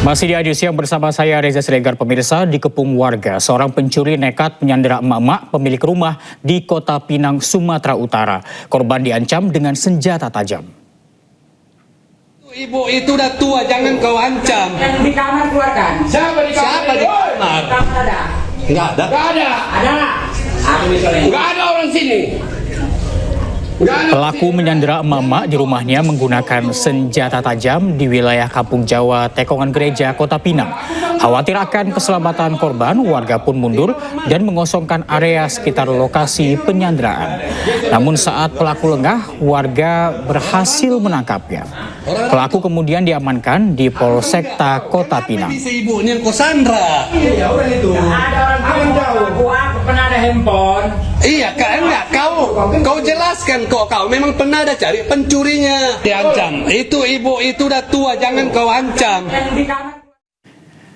Masih di Adi Siang bersama saya Reza Siregar. Pemirsa, dikepung warga, seorang pencuri nekat menyandera emak-emak pemilik rumah di Kota Pinang, Sumatera Utara. Korban diancam dengan senjata tajam. Ibu itu udah tua, jangan kau ancam. Yang di kamar keluarkan. Siapa di kamar? Ada. Enggak ada. Enggak ada. Ada. Aku misalnya. Enggak ada orang sini. Pelaku menyandera emak-emak di rumahnya menggunakan senjata tajam di wilayah Kampung Jawa, Tekongan Gereja, Kota Pinang. Khawatir akan keselamatan korban, warga pun mundur dan mengosongkan area sekitar lokasi penyanderaan. Namun saat pelaku lengah, warga berhasil menangkapnya. Pelaku kemudian diamankan di Polsek Kota Pinang. Bisa ibunya kau Sandra. Iya, orang itu. Ada orang tahu. Aku pernah ada handphone. Iya, enggak kau jelaskan kau memang pernah ada cari pencurinya. Diancam. Itu ibu itu udah tua, jangan kau ancam. Yang di kamar.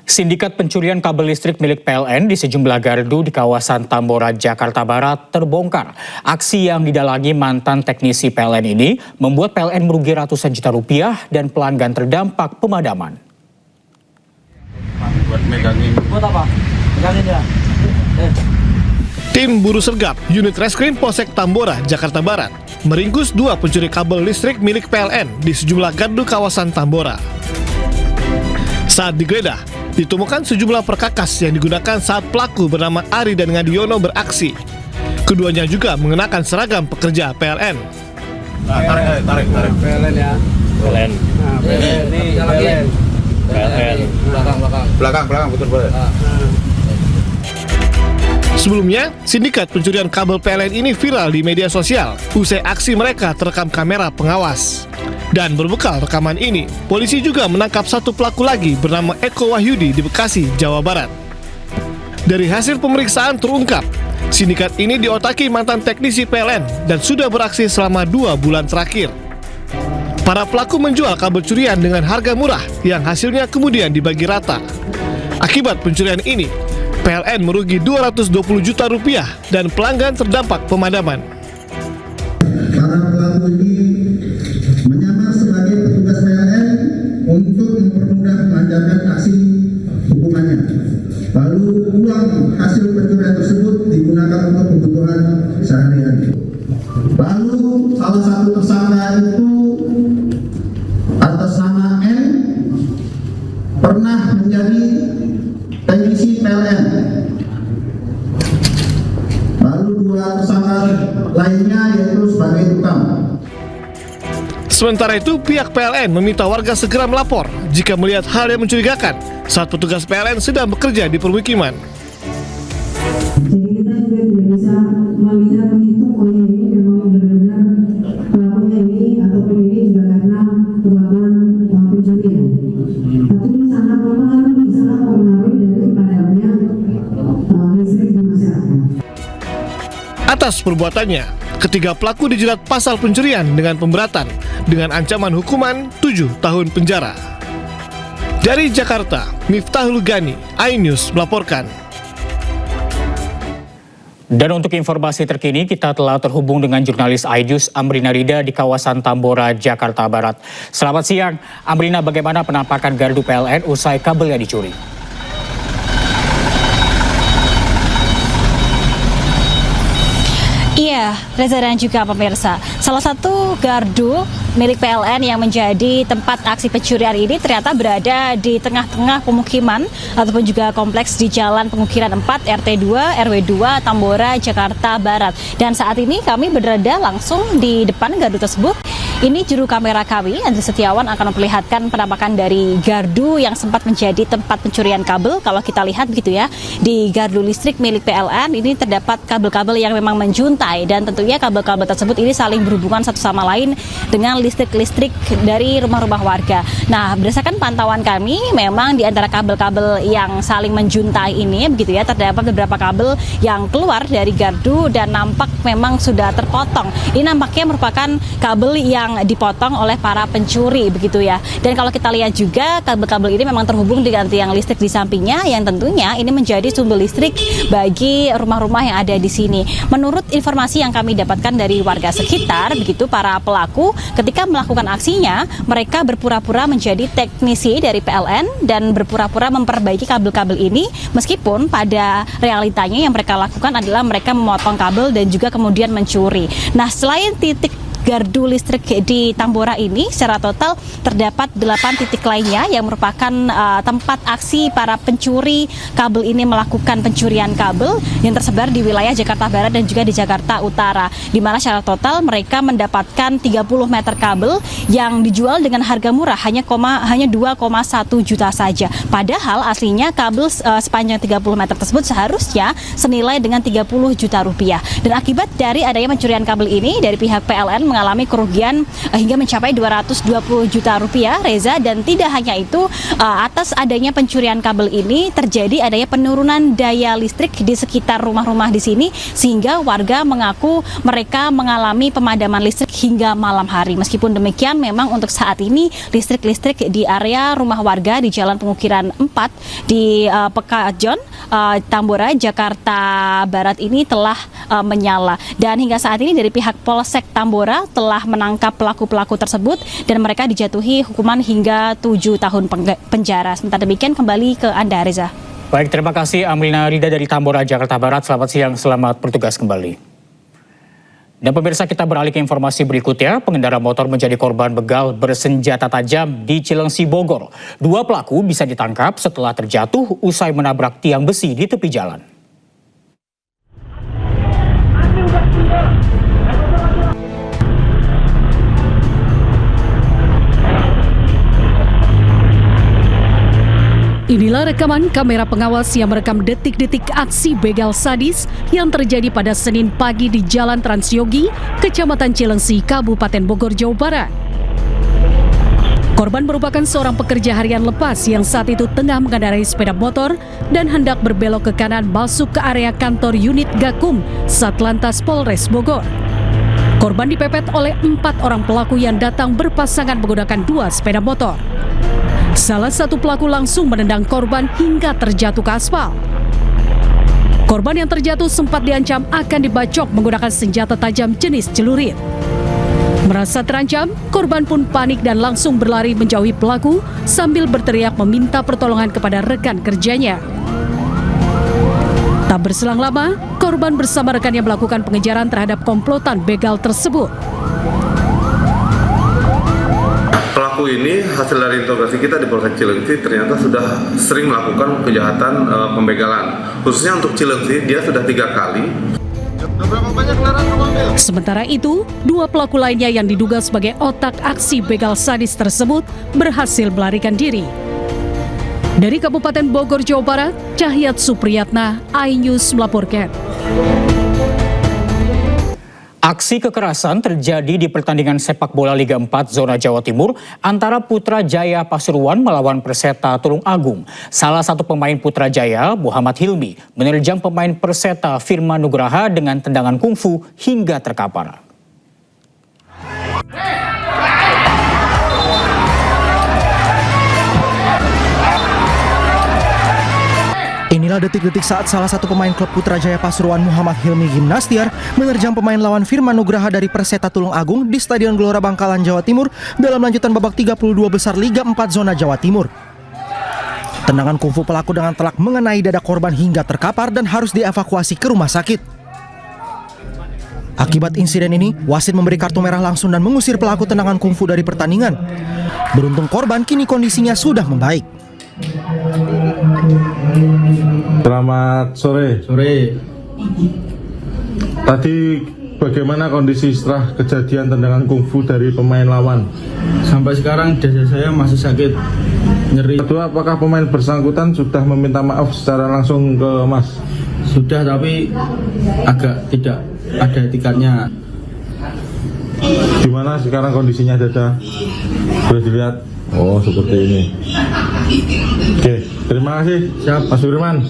Sindikat pencurian kabel listrik milik PLN di sejumlah gardu di kawasan Tambora, Jakarta Barat terbongkar. Aksi yang didalangi mantan teknisi PLN ini membuat PLN merugi ratusan juta rupiah dan pelanggan terdampak pemadaman. Buat apa? Pegangin ya. Tim Buru Sergap Unit Reskrim Polsek Tambora, Jakarta Barat meringkus dua pencuri kabel listrik milik PLN di sejumlah gardu kawasan Tambora. Saat digeledah, ditemukan sejumlah perkakas yang digunakan saat pelaku bernama Ari dan Ngadiono beraksi. Keduanya juga mengenakan seragam pekerja PLN. Tarik. PLN ya. PLN. Nah, PLN ini PLN. PLN. Belakang, betul boleh. Sebelumnya, sindikat pencurian kabel PLN ini viral di media sosial usai aksi mereka terekam kamera pengawas. Dan berbekal rekaman ini, polisi juga menangkap satu pelaku lagi bernama Eko Wahyudi di Bekasi, Jawa Barat. Dari hasil pemeriksaan terungkap, sindikat ini diotaki mantan teknisi PLN dan sudah beraksi selama 2 bulan terakhir. Para pelaku menjual kabel curian dengan harga murah yang hasilnya kemudian dibagi rata. Akibat pencurian ini, PLN merugi 220 juta rupiah dan pelanggan terdampak pemadaman. Para pelaku ini menyamar sebagai petugas PLN untuk mempermudah melancarkan aksi hukumannya. Lalu uang hasil pencurian tersebut digunakan untuk kebutuhan sehari-hari. Lalu salah satu tersangka itu atas nama N pernah menjadi teknisi PLN. Lalu dua tersangka lainnya yaitu sebagai tukang. Sementara itu, pihak PLN meminta warga segera melapor jika melihat hal yang mencurigakan saat petugas PLN sedang bekerja di permukiman. Jadi kita juga tidak bisa melihat menghitung oh ini memang benar-benar pelakunya ini ataupun ini juga karena perlakuan pencurian. Tapi ini sangat mempengaruhi dari padamnya listrik di masyarakat. Atas perbuatannya, ketiga pelaku dijerat pasal pencurian dengan pemberatan dengan ancaman hukuman 7 tahun penjara. Dari Jakarta, Miftahul Gani, iNews melaporkan. Dan untuk informasi terkini, kita telah terhubung dengan jurnalis iNews Amrina Rida di kawasan Tambora, Jakarta Barat. Selamat siang, Amrina, bagaimana penampakan gardu PLN usai kabelnya dicuri? Iya, Reza dan juga pemirsa. Salah satu gardu milik PLN yang menjadi tempat aksi pencurian ini ternyata berada di tengah-tengah pemukiman ataupun juga kompleks di Jalan Pengukiran 4 RT 2 RW 2 Tambora, Jakarta Barat. Dan saat ini kami berada langsung di depan gardu tersebut. Ini juru kamera kami, Andri Setiawan, akan memperlihatkan penampakan dari gardu yang sempat menjadi tempat pencurian kabel. Kalau kita lihat begitu ya, di gardu listrik milik PLN ini terdapat kabel-kabel yang memang menjuntai. Dan tentunya kabel-kabel tersebut ini saling berhubungan satu sama lain dengan listrik-listrik dari rumah-rumah warga. Nah, berdasarkan pantauan kami, memang di antara kabel-kabel yang saling menjuntai ini, begitu ya, terdapat beberapa kabel yang keluar dari gardu dan nampak memang sudah terpotong. Ini nampaknya merupakan kabel yang yang dipotong oleh para pencuri begitu ya. Dan kalau kita lihat juga kabel-kabel ini memang terhubung dengan tiang listrik di sampingnya yang tentunya ini menjadi sumber listrik bagi rumah-rumah yang ada di sini. Menurut informasi yang kami dapatkan dari warga sekitar, begitu para pelaku ketika melakukan aksinya, mereka berpura-pura menjadi teknisi dari PLN dan berpura-pura memperbaiki kabel-kabel ini, meskipun pada realitanya yang mereka lakukan adalah mereka memotong kabel dan juga kemudian mencuri. Nah, selain titik gardu listrik di Tambora ini, secara total terdapat 8 titik lainnya yang merupakan tempat aksi para pencuri kabel ini melakukan pencurian kabel yang tersebar di wilayah Jakarta Barat dan juga di Jakarta Utara, di mana secara total mereka mendapatkan 30 meter kabel yang dijual dengan harga murah hanya 2,1 juta saja. Padahal aslinya kabel sepanjang 30 meter tersebut seharusnya senilai dengan 30 juta rupiah. Dan akibat dari adanya pencurian kabel ini, dari pihak PLN mengalami kerugian hingga mencapai 220 juta rupiah, Reza. Dan tidak hanya itu, atas adanya pencurian kabel ini terjadi adanya penurunan daya listrik di sekitar rumah-rumah di sini, sehingga warga mengaku mereka mengalami pemadaman listrik hingga malam hari. Meskipun demikian, memang untuk saat ini listrik di area rumah warga di Jalan Pengukiran 4 di Pekajon, Tambora, Jakarta Barat ini telah menyala. Dan hingga saat ini dari pihak Polsek Tambora telah menangkap pelaku-pelaku tersebut dan mereka dijatuhi hukuman hingga 7 tahun penjara. Sementara demikian, kembali ke Anda, Reza. Baik, terima kasih Amrina Rida dari Tambora, Jakarta Barat. Selamat siang, selamat bertugas kembali. Dan pemirsa, kita beralih ke informasi berikutnya. Pengendara motor menjadi korban begal bersenjata tajam di Cilengsi, Bogor. 2 pelaku bisa ditangkap setelah terjatuh usai menabrak tiang besi di tepi jalan. Inilah rekaman kamera pengawas yang merekam detik-detik aksi begal sadis yang terjadi pada Senin pagi di Jalan Transyogi, Kecamatan Cilengsi, Kabupaten Bogor, Jawa Barat. Korban merupakan seorang pekerja harian lepas yang saat itu tengah mengendarai sepeda motor dan hendak berbelok ke kanan masuk ke area kantor unit Gakum Satlantas Polres Bogor. Korban dipepet oleh 4 orang pelaku yang datang berpasangan menggunakan 2 sepeda motor. Salah satu pelaku langsung menendang korban hingga terjatuh ke aspal. Korban yang terjatuh sempat diancam akan dibacok menggunakan senjata tajam jenis celurit. Merasa terancam, korban pun panik dan langsung berlari menjauhi pelaku sambil berteriak meminta pertolongan kepada rekan kerjanya. Tak berselang lama, korban bersama rekannya melakukan pengejaran terhadap komplotan begal tersebut. Pelaku ini hasil dari interogasi kita di Polsek Cilengsi ternyata sudah sering melakukan kejahatan pembegalan. Khususnya untuk Cilengsi, dia sudah 3 kali. Sementara itu, 2 pelaku lainnya yang diduga sebagai otak aksi begal sadis tersebut berhasil melarikan diri. Dari Kabupaten Bogor, Jawa Barat, Cahyat Supriyatna, iNews melaporkan. Aksi kekerasan terjadi di pertandingan sepak bola Liga 4 Zona Jawa Timur antara Putra Jaya Pasuruan melawan Perseta Tulung Agung. Salah satu pemain Putra Jaya, Muhammad Hilmi, menerjang pemain Perseta Firman Nugraha dengan tendangan kungfu hingga terkapar. Inilah detik-detik saat salah satu pemain klub Putra Jaya Pasuruan, Muhammad Hilmi Gimnastiar, menerjang pemain lawan Firman Nugraha dari Perseta Tulung Agung di Stadion Gelora Bangkalan, Jawa Timur dalam lanjutan babak 32 besar Liga 4 Zona Jawa Timur. Tendangan kungfu pelaku dengan telak mengenai dada korban hingga terkapar dan harus dievakuasi ke rumah sakit. Akibat insiden ini, wasit memberi kartu merah langsung dan mengusir pelaku tendangan kungfu dari pertandingan. Beruntung korban kini kondisinya sudah membaik. Selamat sore. Tadi bagaimana kondisi setelah kejadian tendangan kungfu dari pemain lawan? Sampai sekarang dada saya masih sakit, nyeri. Kedua, apakah pemain bersangkutan sudah meminta maaf secara langsung ke Mas? Sudah, tapi agak tidak ada etikatnya. Gimana sekarang kondisinya dada? Boleh dilihat? Oh, seperti ini. Oke, terima kasih. Siap, Mas Firman.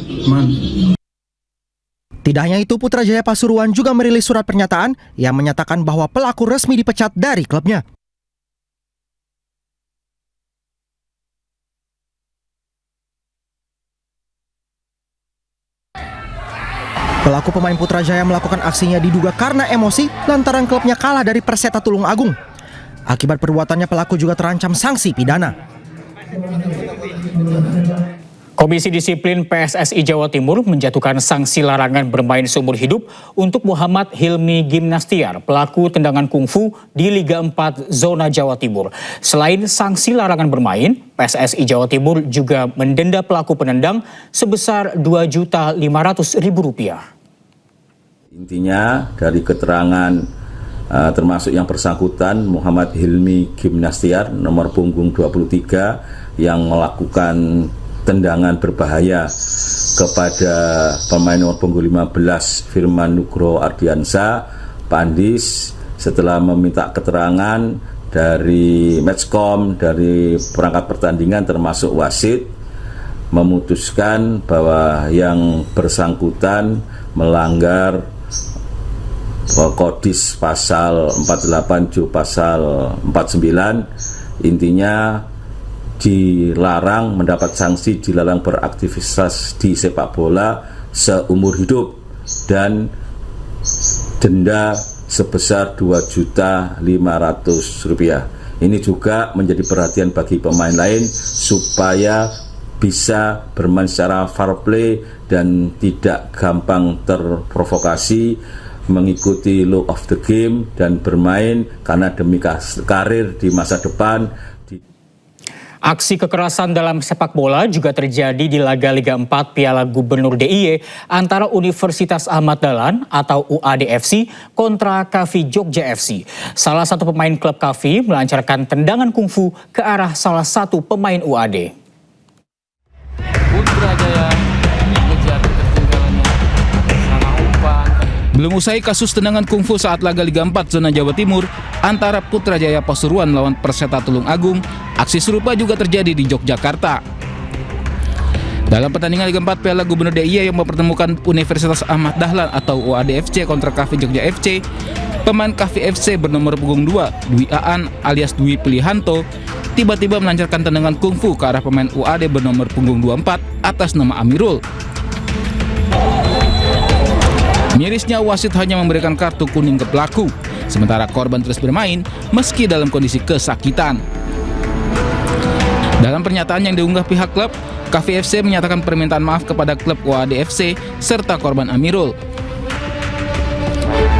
Tidak hanya itu, Putra Jaya Pasuruan juga merilis surat pernyataan yang menyatakan bahwa pelaku resmi dipecat dari klubnya. Pelaku pemain Putrajaya melakukan aksinya diduga karena emosi lantaran klubnya kalah dari Perseta Tulung Agung. Akibat perbuatannya pelaku juga terancam sanksi pidana. Komisi Disiplin PSSI Jawa Timur menjatuhkan sanksi larangan bermain seumur hidup untuk Muhammad Hilmi Gimnastiar, pelaku tendangan kungfu di Liga 4 Zona Jawa Timur. Selain sanksi larangan bermain, PSSI Jawa Timur juga mendenda pelaku penendang sebesar Rp2.500.000. Intinya dari keterangan termasuk yang bersangkutan Muhammad Hilmi Gimnastiar nomor punggung 23 yang melakukan tendangan berbahaya kepada pemain nomor punggung 15 Firman Nugroho Ardiansa, Pandis, setelah meminta keterangan dari Matchcom, dari perangkat pertandingan termasuk wasit, memutuskan bahwa yang bersangkutan melanggar Kodis pasal 48 Ju pasal 49, intinya dilarang mendapat sanksi, dilarang beraktivitas di sepak bola seumur hidup dan denda sebesar Rp2.500.000. Ini juga menjadi perhatian bagi pemain lain supaya bisa bermain secara fair play dan tidak gampang terprovokasi, mengikuti law of the game dan bermain karena demi karir di masa depan. Aksi kekerasan dalam sepak bola juga terjadi di laga Liga 4 Piala Gubernur DIY antara Universitas Ahmad Dahlan atau UAD FC kontra KAVI Jogja FC. Salah satu pemain klub KAVI melancarkan tendangan kungfu ke arah salah satu pemain UAD. Putrajaya mengejar ketertinggalannya sama umpan. Belum usai kasus tendangan kungfu saat laga Liga 4 Zona Jawa Timur antara Putrajaya Pasuruan melawan Perseta Tulung Agung, aksi serupa juga terjadi di Yogyakarta. Dalam pertandingan Liga 4 Piala Gubernur DIY yang mempertemukan Universitas Ahmad Dahlan atau UAD FC kontra KAVI Jogja FC, pemain KAVI FC bernomor punggung 2, Dwi Aan alias Dwi Pilihanto, tiba-tiba melancarkan tendangan kungfu ke arah pemain UAD bernomor punggung 24 atas nama Amirul. Mirisnya wasit hanya memberikan kartu kuning ke pelaku, sementara korban terus bermain meski dalam kondisi kesakitan. Dalam pernyataan yang diunggah pihak klub, KAVI FC menyatakan permintaan maaf kepada klub UAD FC serta korban Amirul.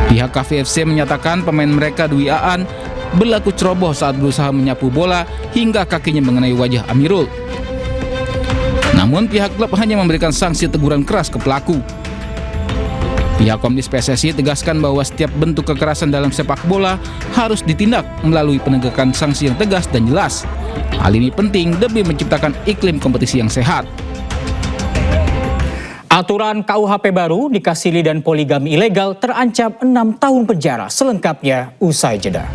Pihak KAVI FC menyatakan pemain mereka Dwi Aan berlaku ceroboh saat berusaha menyapu bola hingga kakinya mengenai wajah Amirul. Namun pihak klub hanya memberikan sanksi teguran keras ke pelaku. Pihak Komdis PSSI tegaskan bahwa setiap bentuk kekerasan dalam sepak bola harus ditindak melalui penegakan sanksi yang tegas dan jelas. Hal ini penting demi menciptakan iklim kompetisi yang sehat. Aturan KUHP baru nikah siri dan poligami ilegal terancam 6 tahun penjara. Selengkapnya usai jeda.